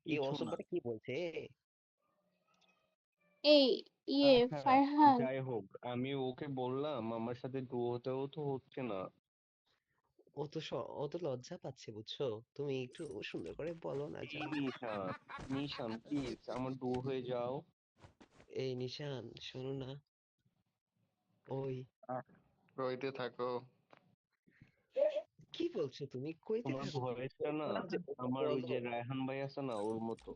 এই কিছু না। অসভ্যটা কি বলছে? এই হ্যাঁ, ফারহান, যাই হোক, আমি ওকে বললাম আমার সাথে ডুয়োতেও তো হচ্ছে না। ও তো লজ্জা পাচ্ছে, বুঝছো? তুমি একটু সুন্দর করে বলো না এই জান। নিশান, নিশান প্লিজ আমার ডুয়ো হয়ে যাও। এই নিশান, শোনো না। ওই, আহ, কইতে থাকো। কি বলছো তুমি? কইতে তোমার থাকো তুমি? ভয়েসটা না বললাম যে ওকে আমার ওই বলো। যে রায়হান ভাই আছে না ওর মতো।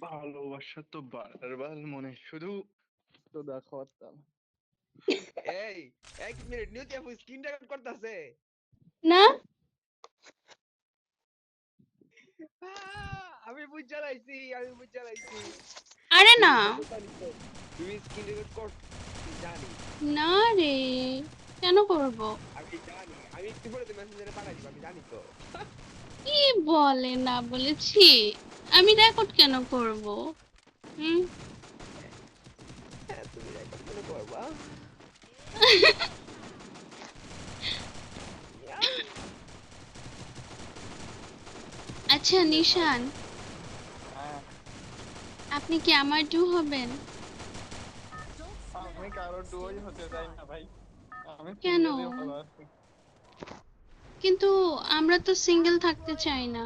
ভালোবাসা তো বারবার মনে শুধু তো দেখো এই, এক মিনিট, নিউতি আপু স্ক্রিন রেকর্ড করতেছে। না আমি বুঝা লাইছি, আমি বুঝা লাইছি। আরে তুমি না জানো জানি তো, তুমি স্ক্রিন রেকর্ড কর, আমি জানি। না রে, কেন করব? আমি জানি, আমি একটু পরে তো মেসেঞ্জারে পাঠাই দিব, আমি জানি তো। কি বলে না বলেছি? আমি রেকর্ড কেন করব? হুম। হ্যাঁ, তুমি রেকর্ড কেন করবা? আচ্ছা কি ব্যাপার? নিশান, হ্যাঁ, আপনি কি আমার ডু হবেন? আমি কারো ডুয়োই হতে চাই না ভাই, আমি কেন? সিঙ্গেলই ভালো আছি। কিন্তু আমরা তো সিঙ্গেল থাকতে চাই না।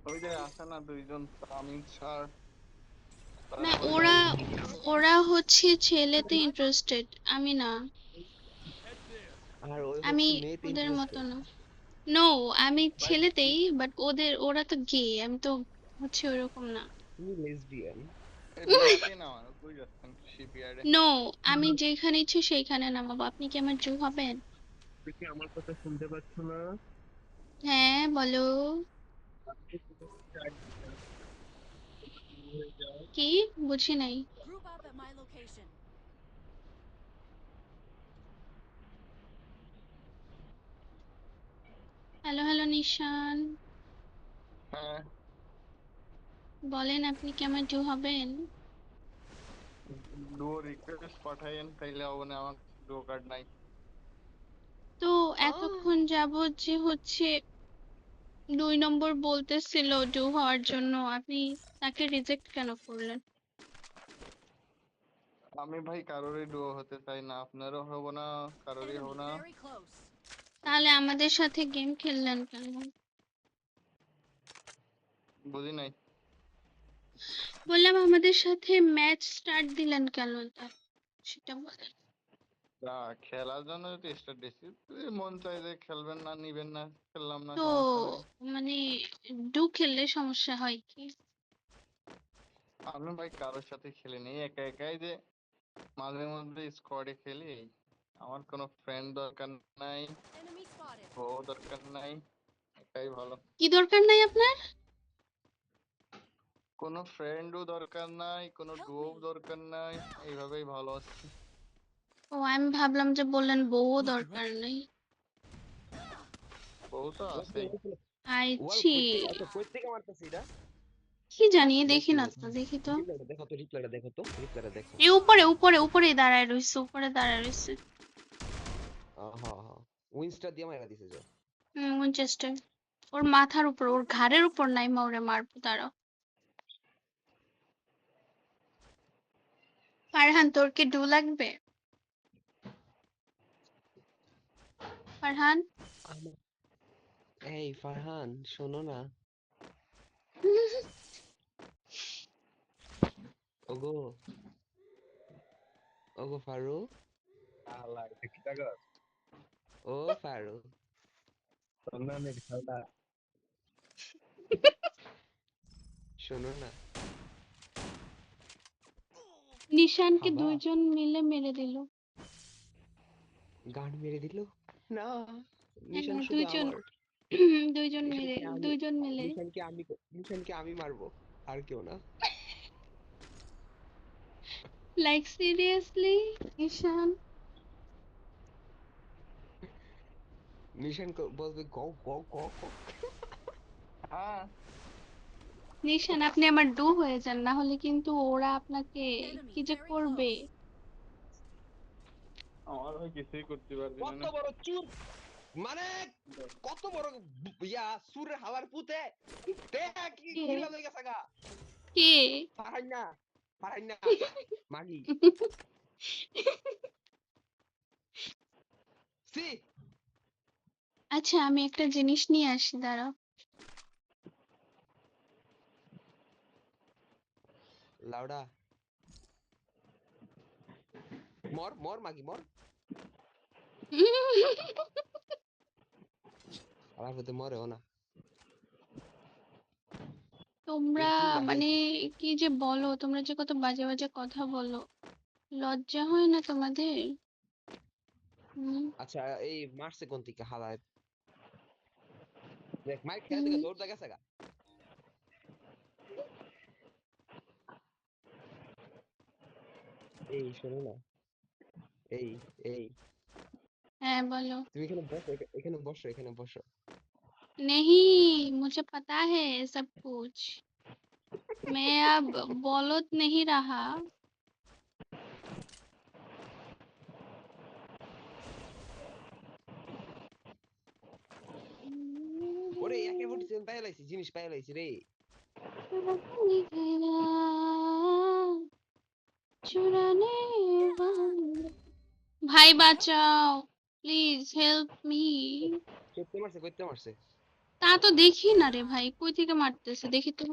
ওই যে আসে না দুইজন, তামিম স্যার, না, তারপরে ওরা ওই ওরা হচ্ছে ছেলেতে ইন্টারেস্টেড, আমি না। আর ওই আমি হচ্ছে মেয়েতে ওদের মতো ইন্টারেস্টেড। না। নো, আমি ভাই ছেলেতেই, বাট ওরা তো গে, আমি তো হচ্ছে ওরকম না। তুমি লেসবিয়ান। বিয়াতে না আমার কই যাচ্ছেন শিপইয়ার্ডে। নো, আমি যেখানে ইচ্ছে সেইখানে নামাবো। আপনি কি আমার জু হবেন? তুমি কি আমার কথা শুনতে পাচ্ছ না? হ্যাঁ বলো। আমি তোমাকে চাই না, তোমার ডুয়ো হয়ে যাও। কি? বুঝি নাই। হ্যালো হ্যালো নিশান, হ্যাঁ, বলেন আপনি কি আমার জু হবেন? ডুয়ো রিকোয়েস্ট পাঠাইন তাইলে হবে না, আমার ডুয়ো কার্ড নাই। তো আহ এতক্ষণ যাবত যে হচ্ছে 2 নম্বর বলতেছিল ডু হওয়ার জন্য, আপনি তাকে রিজেক্ট কেন করলেন? আমি ভাই কারোরই ডুয়ো হতে চাই না, আপনারও হব না, কারোরই হব না। তাহলে আমাদের সাথে গেম খেললেন কেন? বুঝি নাই। বললাম আমাদের সাথে ম্যাচ স্টার্ট দিলেন কেন, তা সেটা বলেন। না, খেলার জন্য যদি স্টার্ট দিছি, যদি মন চাই যে খেলবেন না নিবেন না, খেললাম না, তো সমস্যা নাই। মানে ডু খেললে সমস্যা হয় কি? আমি ভাই কারোর সাথে খেলিনি, একা একাই যে মাঝে মধ্যে স্কোয়াডে খেলি এই। আমার কোনো ফ্রেন্ড দরকার নাই, ও দরকার নাই, একাই ভালো। কি দরকার নাই আপনার? কোনো ফ্রেন্ডও দরকার নাই, কোনো ডুও দরকার নাই, এইভাবেই ভালো আছি। ও, আমি ভাবলাম যে বললেন বউও দরকার নেই। বউ তো আছেই। ওয়াল আইছি। কই থেকে, আচ্ছা কই থেকে মারতেছে এটা? কি জানি, দেখি দেখি না তো, দেখি তো। রিপ্লাইটা দেখো তো, রিপ্লাইটা দেখো তো, রিপ্লাইটা দেখো। এই উপরে উপরে উপরেই দাঁড়ায় রইছে, উপরে দাঁড়ায় রইছে। হ্যাঁ হ্যাঁ, উইনস্টার দিয়ে মারা দিছে যে। উইনচেস্টার। ওর মাথার উপর, ওর ঘাড়ের উপর নাইমা ওরে মারবো, দাঁড়াও। ফারহান, তোর কি ডু লাগবে? ফারহান। আমার, এই ফারহান, শোনো না। ওগো, ওগো ফারু, আল্লাহ, এটা কি টাকা? ও ফারু, সন্ধানের খেলা। শোনো না। নিশানকে খাবা? দুইজন মিলে মেরে দিল। গান মেরে দিল? না, নিশান হ্যাঁ, শুধু দুইজন। আমার। দুইজন মেরে, নিশানকে আমি, দুইজন মিলে। নিশানকে আমি মারবো, আর কেউ না। লাইক সিরিয়াসলি নিশান? নিশান বলবে গো গো গো গো। হ্যাঁ, নিশান, আপনি আমার ডু হয়ে যান, না হলে কিন্তু ওরা আপনাকে কি যে করবে। আমার ভাই কিছুই করতে পারবি কত না। বড় চুপ! মানে কত বড় ইয়া সুরের হালার পুতে তে কি কে? কিলা লই গেছে গা কে? পারাই না মাগি সি আচ্ছা আমি একটা জিনিস নিয়ে আসি, দাঁড়াও। লাউডা মর মর মাগি মর আমার পুতে মরেও না তোমরা এই কি লাগে মানে কি যে বলো, তোমরা যে কত বাজে বাজে কথা বলো, লজ্জা হয় না তোমাদের? হুম? আচ্ছা এই মারছে কোন থেকে হালায় দেখ মাইক খেয়ে হুম, থেকে দৌড় গেছে গা এই শোনো না এই এই হ্যাঁ বলো। তুমি এখানে বসো এখানে বসো এখানে বসো नहीं, मुझे पता है सब कुछ। मैं अब बौलत नहीं रहा। ওরে একে ফুটি সেন পাই লাইছি জিনিস পাই লাইছি রে चुराने वाले। भाई বাঁচাও, প্লিজ হেল্প মি। করতে মারছে তা তো দেখি না রে ভাই, কই থেকে মারতেছে দেখি তো।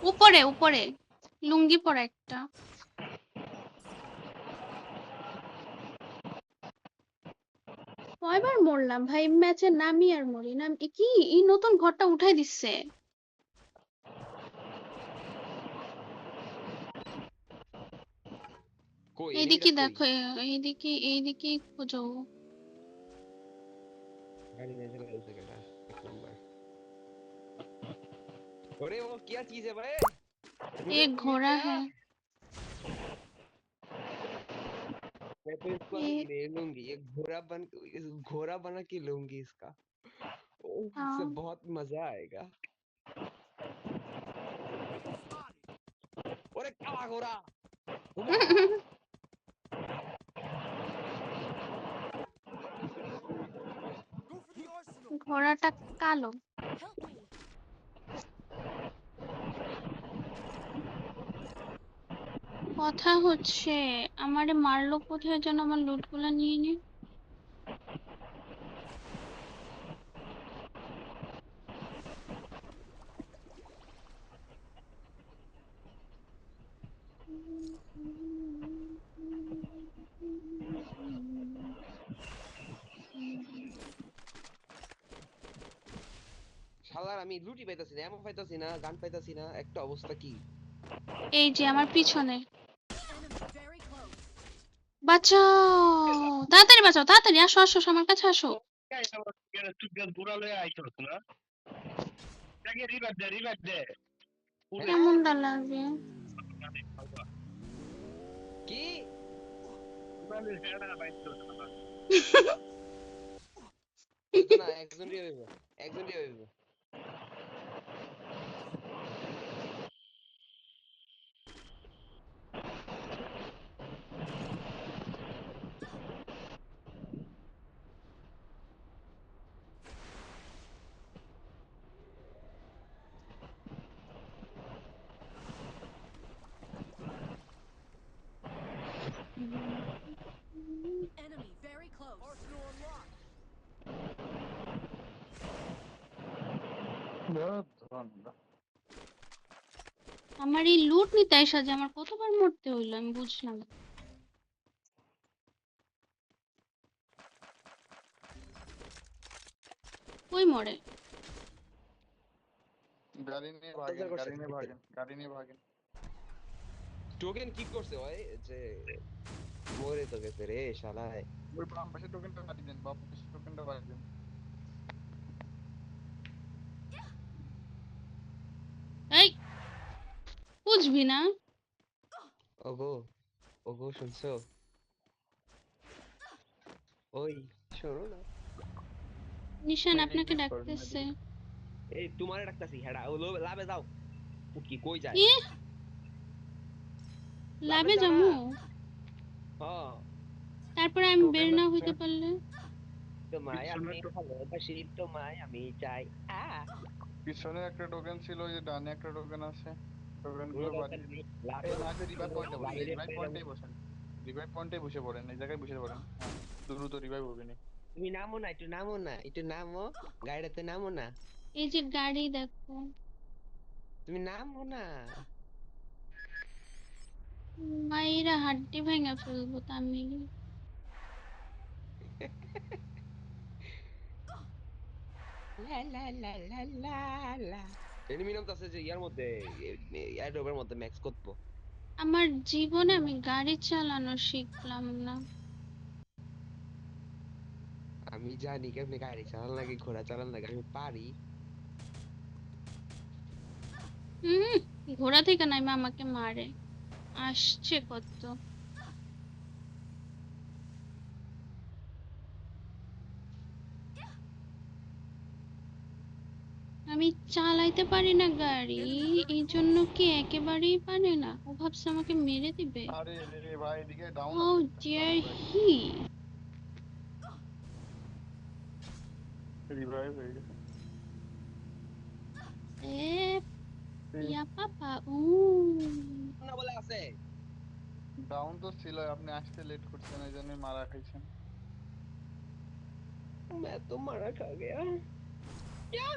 উপরে উপরে লুঙ্গি পরা একটা। কয়বার মরলাম ভাই ম্যাচে, নামি আর মরি নাম কি এই নতুন ঘরটা উঠাই দিচ্ছে। কই এইদিকে এনিমিটা কই দেখো, এইদিকে এইদিকে খোঁজো। গাড়ি নিয়ে চলে গেছে কেডা এক নাম্বার ओरे वो क्या चीज है भाई मुझे एक मिल घोड़ा गया है। मैं तो इसको ये अभी ले लूंगी एक घोड़ा बना के लूंगी इसका ओह इससे हाँ। बहुत मजा आएगा ओरे काला घोड़ा घुमा ঘোড়াটা কালো। কথা হচ্ছে আমারে মারলো কোথায় যেন, আমার লুটগুলা নিয়ে নে। শালার আমি লুটি পাইতাছি না এমন পাইতাছি না গান পাইতাছি না একটা অবস্থা কি এই যে আমার পিছনে, বাঁচাও, তাড়াতাড়ি বাঁচাও, তাড়াতাড়ি আসো আসো আসো, আমার কাছে আসো। তুই বুড়া লয়ে আইছস না তাকে রিভাইভ দে পুরে কেমনটা লাগে? কি মানে সেটা বাইতো না হইতো না একজন দিয়ে হইব আমার এই লুট নিতে আইসা যে আমার কতবার মরতে হইলো আমি বুঝলাম না। কই মরে? গাড়ি নিয়ে ভাগেন গাড়ি নিয়ে ভাগেন গাড়ি নিয়ে ভাগেন টোকেন কি করছে ভাই যে মরে তো গেছে রে শালায় ওই বাম পাশে টোকেনটা বাড়ি দেন বাম পাশে টোকেনটা বাড়ি দেন এই বুঝবি না? ওগো ওগো শুনছো ওই শোনো না নিশান আপনাকে মেডিকেট করেন ডাকতেছে। এই তোমারে ডাকতাছি হেডা ও লাভে যাও ও কি কই যায় কি লাভে যাও না যামু? হ্যাঁ তারপরে আমি বের টোকেন না হইতে পারলে? তোমায়, পিছনে আমি ভালোবাসি তোমায়, আমি চাই। পিছনে একটা টোকেন ছিল, ওই যে ডানে একটা টোকেন আছে, টোকেন কোনো গুলো দরকার বাড়িয়ে নেই, দিন। লাস্ট এই না, রিভাইভ পয়েন্টে বসেন, লাইনের রিভাইভ পরে যাবো। পয়েন্টেই বসেন, রিভাইভ পয়েন্টে বসে পড়েন, এই জায়গায় বসে পড়েন। হ্যাঁ, দ্রুত রিভাইভ হবে না। তুমি নামো না, একটু নামো না, একটু নামো, গাড়িতে নামো না, এই যে গাড়ি দেখো, তুমি নামো না। মাইরা হাড্ডি ভেঙে ফেলবো তা আমি। লা লা লা লা লা লা। এনিমি নামতাছে যে ইয়ার মধ্যে, এয়ারড্রপের মধ্যে ম্যাক্স করবো। আমার জীবনে আমি গাড়ি চালানো শিখলাম না। আমি জানি কেমনে গাড়ি চালান লাগে, ঘোড়া চালান লাগে, আমি পারি। হুম, ঘোড়া থেকে নাইমা আমাকে মারে, আসছে কত। আমি চালাইতে পারি না গাড়ি, এই জন্য কি একেবারেই পারে না? ও ভাবছে আমাকে মেরে দিবে। আরে রে ভাই, এদিকে ডাউন হাউ আছে একটা, ডিয়ার ডাউন ভাই, হি। রিভাইভ হয়ে গেছে। এ ইয়া পাপা উ। না বলে আছে। ডাউন তো ছিল, আপনি আসতে লেট করছেন, এই জন্য মারা খাইছেন। मैं तो मारा खा गया। क्या?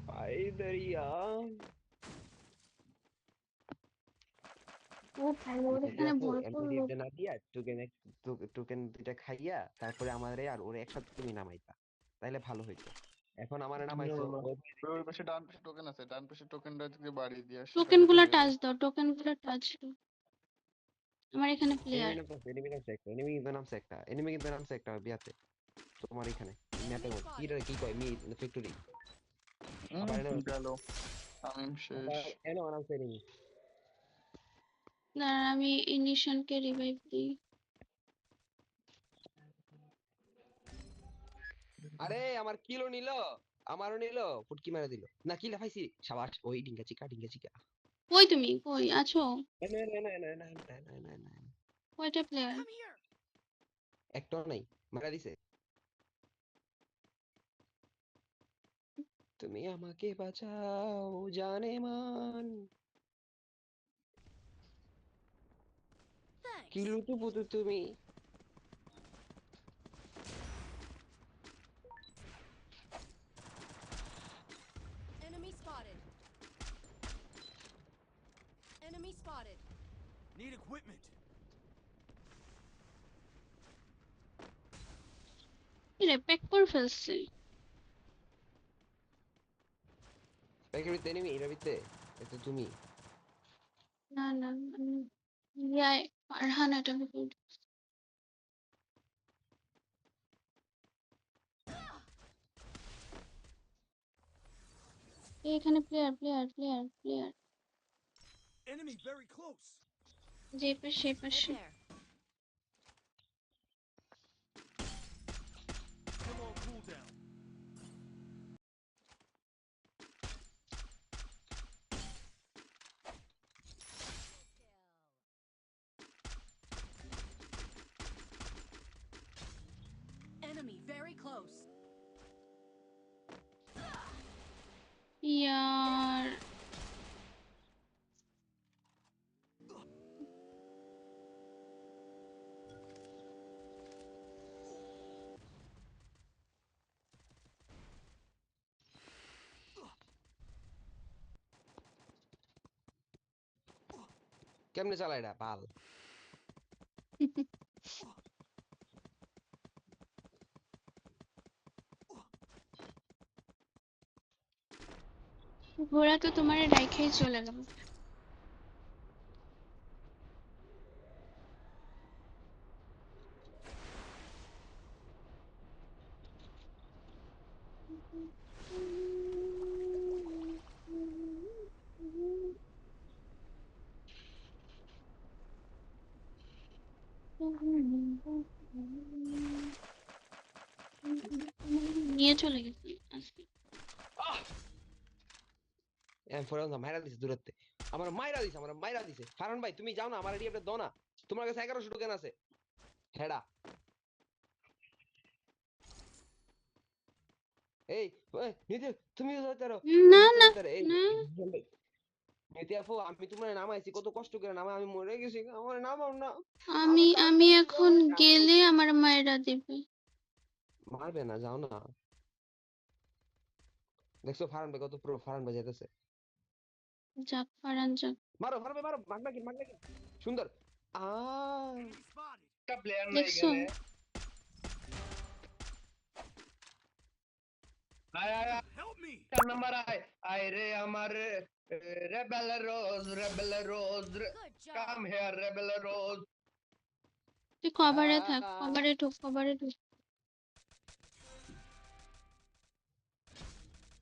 भाई दरिया। ও ভাই, ওর এখানে দেখো ভরপুর এমনি লোক। না দিয়া টোকেন টোকেন দুইটা খাইয়া তারপরে আমারে আর ওরে একসাথে তুমি নামাইতা, তাইলে ভালো হইতো। এখন আমারে নামাইছো ও ওই পাশে ডান পাশে টোকেন আছে, ডান পাশে টোকেনটা থেকে বাড়িয়ে দিয়ে আসো, টোকেন তাহলে তো গুলা হয়ে টাচ যাবে। দাও, টোকেন গুলা টাচ দাও। আমার এখানে প্লেয়ার। এনিমি নামছে একটা, এনিমি কিন্তু নামছে একটা, এনিমি কিন্তু নামছে একটা বিয়াতে তোমার এখানে ম্যাপের মধ্যে কি রে, কি কয় মি ফ্যাক্টরি। আবার এনে গেল, আমি শেষ। আবার এনে নামছে এনিমি। দাঁড়া, আমি ইনিশনকে রিভাইভ দিই। আরে আমার কিলো নিল, আমারও নিল, ফুটকি মেরে দিল না, কিলা পাইছি সাবাস। ওই ডিঙ্গা চিকা ডিঙ্গা চিকা। কই তুমি, কই আছো? না না না না না না না না না, কয়টা প্লেয়ার? একটাও নাই, মারা দিছে। তুমি আমাকে বাঁচাও জানে মান, কি লুটু পুতু তুমি। Enemy spotted. Enemy spotted. Need equipment. রে প্যাক করে ফেলছে। ব্যাগের ভিতরে এনিমি, এর ভিতরে এটা তুমি। না না, আমি ইয়াই ফারহান এটা ভিতরে। এখানে player player player player. Enemy very close. যে পাশে সেই Head পাশে। there. Still on cooldown. Enemy very close. ইয়ার কেমনে চালায় এটা পাল। ঘোড়া তো তোমার রাইখাই চলে গেল। নিয়ে চলে গেছে আজকে। এম ফোর মাইরা দিছে দূরত্বে, আমার মাইরা দিছে, আমার মাইরা দিছে। কারণ ভাই তুমি যাও না, আমার এটি দাও না। তোমার কাছে 1100 টোকেন আছে হেডা এই নিতে তুমি যাইতারো না না এই না নিতে আপু আমি তোমার নামাইছি কত কষ্ট করে নামাই আমি মরে গেছি আমার নামাও না আমি আমার আমি কান্না এখন গেলে আমার মায়েরা দিবে। মারবে না যাও না দেখছো ফারান ভাই কত প্রো ফারান ভাই যেতেছে যাক পারান যাক। মারো মারবে মারো মাগনা কি সুন্দর আ Enemy spotted. একটা প্লেয়ার নাই দেখছো এখানে আয় আয় আয়, Help me! 4 নাম্বার আয় আয় রে আমার rebel rose Good job. Come here rebel rose তুই কভারে থাক, কভারে ঢুক, কভারে ঢুক।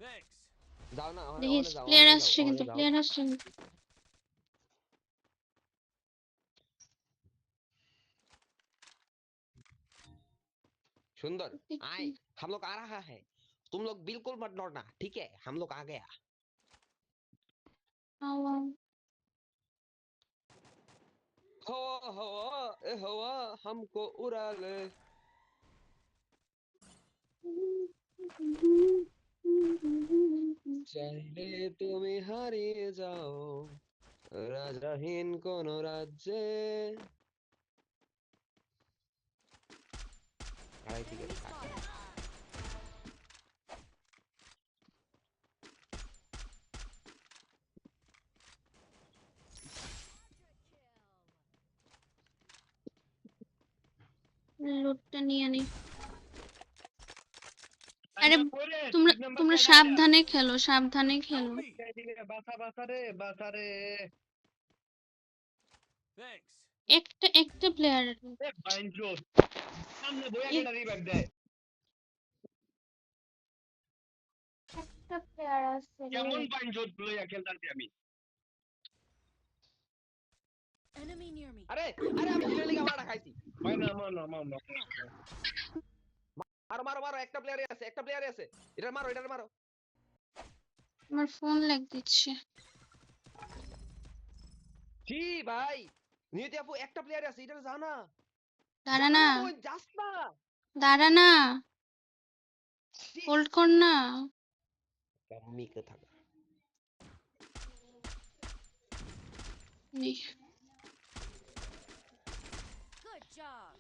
Thanks. যাও না দেখিস যাও প্লেয়ার যাও আসছে কিন্তু, যাও প্লেয়ার আসছে কিন্তু। सुंदर आए हम लोग आ रहा है तुम लोग बिल्कुल मत डरना ठीक है हम लोग आ गया আওয়াও। हवा हवा ए हवा हमको उड़ा ले চাইলে তুমি হারিয়ে যাও রাজাহীন কোন রাজ্যে আড়াই থেকে Enemy spotted. লুটটা নিয়ে নি। আরে তোমরা তোমরা সাবধানে খেলো, সাবধানে খেলো। Help me! বাসা রে Thanks. একটা প্লেয়ার। এ বাইনজোত সামনে বইয়া গেটা রিভাইভ দেয় একটা প্লেয়ার আছে রে। কেমন বাইনজোত লইয়া খেলতাছি আমি Enemy near me. আরে আরে আমি হিলের লিগা মারা খাইছি হয় না মার মারো মারো মারো একটা প্লেয়ারই আছে এটা মারো আমার ফোন ল্যাগ দিচ্ছে। জি ভাই নিয়তি আপু একটা প্লেয়ারই আছে এটা জানা দাঁড়া না, যাস না দাঁড়া না, ছি, হোল্ড কর না। কাম্মি কথা নে। Good job.